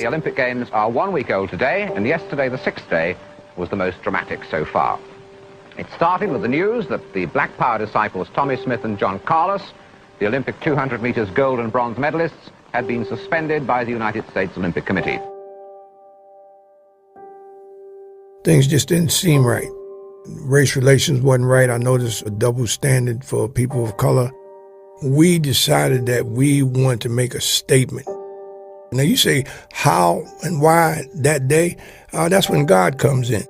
The Olympic Games are 1 week old today, and yesterday, the sixth day, was the most dramatic so far. It started with the news that the Black Power disciples Tommie Smith and John Carlos, the Olympic 200 meters gold and bronze medalists, had been suspended by the United States Olympic Committee. Things just didn't seem right. Race relations wasn't right. I noticed a double standard for people of color. We decided that we wanted to make a statement. Now you say how and why that day, that's when God comes in.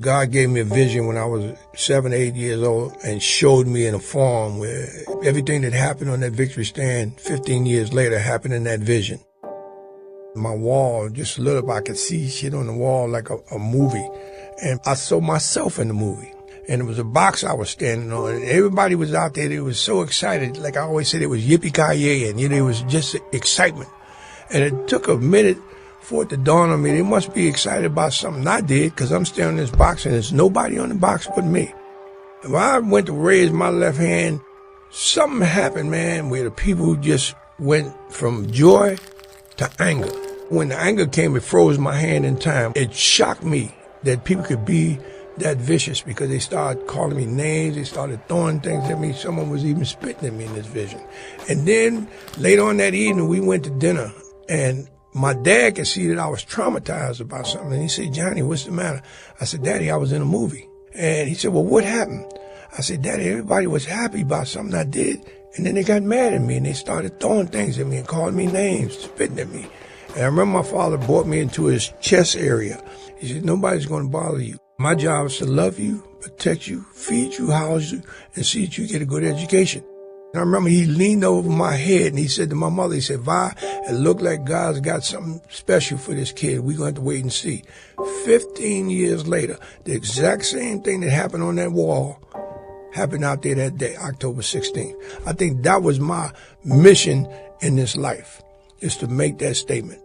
God gave me a vision when I was 7, 8 years old and showed me in a form where everything that happened on that victory stand 15 years later happened in that vision. My wall just lit up. I could see shit on the wall like a movie. And I saw myself in the movie. And it was a box I was standing on. And everybody was out there. They was so excited. Like I always said, it was yippee-ki-yay. And, it was just excitement. And it took a minute for it to dawn on me. They must be excited about something I did because I'm standing in this box and there's nobody on the box but me. And when I went to raise my left hand, something happened, man, where the people just went from joy to anger. When the anger came, it froze my hand in time. It shocked me that people could be that vicious because they started calling me names. They started throwing things at me. Someone was even spitting at me in this vision. And then later on that evening, we went to dinner and my dad could see that I was traumatized about something. And he said, "Johnny, what's the matter?" I said, "Daddy, I was in a movie." And he said, "Well, what happened?" I said, "Daddy, everybody was happy about something I did. And then they got mad at me and they started throwing things at me and calling me names, spitting at me." And I remember my father brought me into his chest area. He said, "Nobody's going to bother you. My job is to love you, protect you, feed you, house you, and see that you get a good education." And I remember he leaned over my head and he said to my mother, he said, "Vi, it looked like God's got something special for this kid. We're going to have to wait and see." 15 years later, the exact same thing that happened on that wall happened out there that day, October 16th. I think that was my mission in this life, is to make that statement.